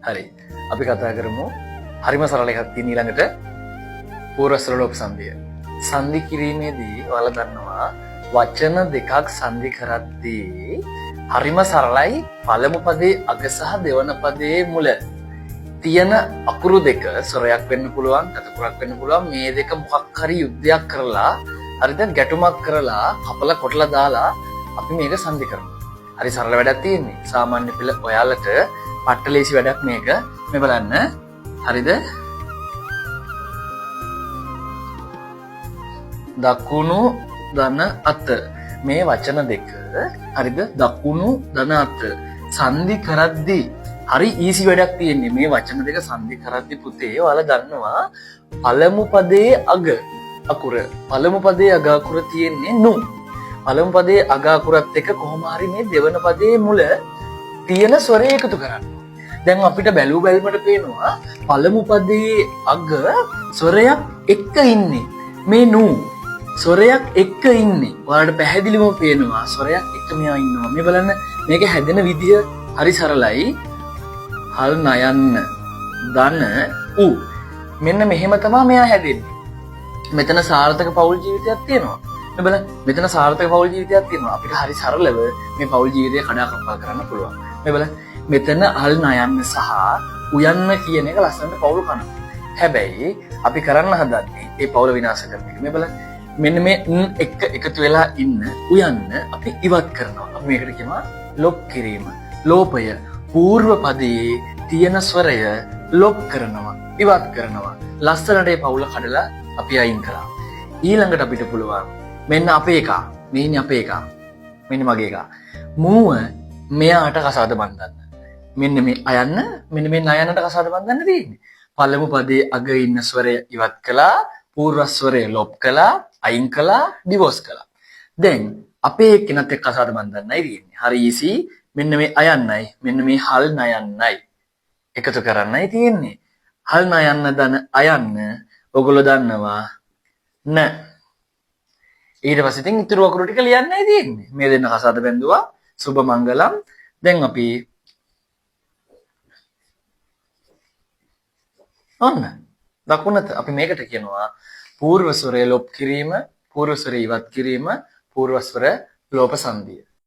හරි. අපි කතා කරමු හරිම සරල එකක් තියෙන ඊළඟට පූර්වස්වර ලෝප සංධිය. සංධි කිරීමේදී ඔයාලා දන්නවා වචන දෙකක් සංධි කරද්දී හරිම සරලයි පළමු පදේ අග සහ දෙවන පදේ මුල තියෙන අකුරු දෙක ස්වරයක් වෙන්න පුළුවන්, අකුරක් වෙන්න පුළුවන්. මේ දෙක මොකක් හරි යුද්ධයක් කරලා හරිද ගැටුමක් කරලා කපලා කොටලා දාලා අපි මේක සංධි කරනවා. හරි සරල වැඩක් තියෙන්නේ. සාමාන්‍ය පෙළ ඔයාලට පට්ටලේසි වැඩක් මේක. මේ බලන්න. හරිද? දකුණු ධන අත. මේ වචන දෙක හරිද? දකුණු ධන අත සංධි කරද්දී හරි ඊසි වැඩක් තියෙන්නේ. මේ වචන දෙක සංධි කරද්දී පුතේ ඔයාලා දන්නවා පළමු පදයේ අග අකුර පළමු පදයේ අග අකුර තියෙන්නේ නු. පළමු පදයේ අග අකුරත් එක්ක කොහොම හරි මේ දෙවන පදයේ මුල තියෙන ස්වරය එකතු කරන්න. දැන් අපිට බැලු බැලමට පේනවා පළමු පදයේ අග ස්වරයක් එක්ක ඉන්නේ. මේ නු ස්වරයක් එක්ක ඉන්නේ. ඔයාලට පැහැදිලිවම පේනවා ස්වරයක් එක්ක මෙයා ඉන්නවා. මේ බලන්න මේක හැදෙන විදිය හරි සරලයි. හල් නයන්න ධන උ. මෙන්න මෙහෙම තමයි මෙයා හැදෙන්නේ. මෙතන සාර්ථක පෞල් ජීවිතයක් තියෙනවා. මේ බලන්න මෙතන සාර්ථක පෞල් ජීවිතයක් තියෙනවා. අපිට හරි සරලව මේ පෞල් ජීවිතය කඩා කප්පල් කරන්න පුළුවන්. මේ බලන්න මෙතන හල් නයන්න සහ උයන්න කියන එක ලස්සනට පෞල් කරනවා. හැබැයි අපි කරන්න හදන්නේ මේ පෞල් විනාශ කරන එක. මේ බලන්න මෙන්න මේ එක එකතු වෙලා ඉන්න උයන්න අපි ඉවත් කරනවා. අපි මේකට කියනවා ලොප් කිරීම. ලෝපය పూర్ව පදයේ තියෙන ස්වරය ලොප් කරනවා, ඉවත් කරනවා. ලස්සනට මේ පෞල කඩලා අපි අයින් කරා. ඊළඟට අපිට පුළුවන් මෙන්න අපේ එක. මෙන්න අපේ එක. මෙන්න මගේ එක. මූව මෙයාට කසාද බඳින්න. මෙන්න මේ අයන්න, මෙන්න මේ නයන්නට කසාද බඳින්න තියෙන්නේ. පළමු පදයේ අග ඉන්න ස්වරය ඉවත් කළා, పూర్ව ස්වරය ලොප් කළා, අයින් කළා, ඩිවෝස් කළා. දැන් අපේ එක්කෙනත් එක්ක කසාද බඳින්නයි තියෙන්නේ. හරි ඊසි. මෙන්න මේ අයන්නයි, මෙන්න මේ හල් නයන්නයි එකතු කරන්නයි තියෙන්නේ. හල් නයන්න දන අයන්න ඔගොල්ලෝ දන්නවා න. ඊට පස්සේ ඉතින් ඉතුරු අකුරු ටික ලියන්නයි තියෙන්නේ. මේ දෙන්න කසාද බැඳුවා. සුබ මංගලම්. දැන් අපි ඔන්න දකුණත අපි මේකට කියනවා పూర్ව ස්වරය ලොප් කිරීම, పూర్ව ස්වරය ඉවත් කිරීම, పూర్ව ස්වර ලෝප සංධිය.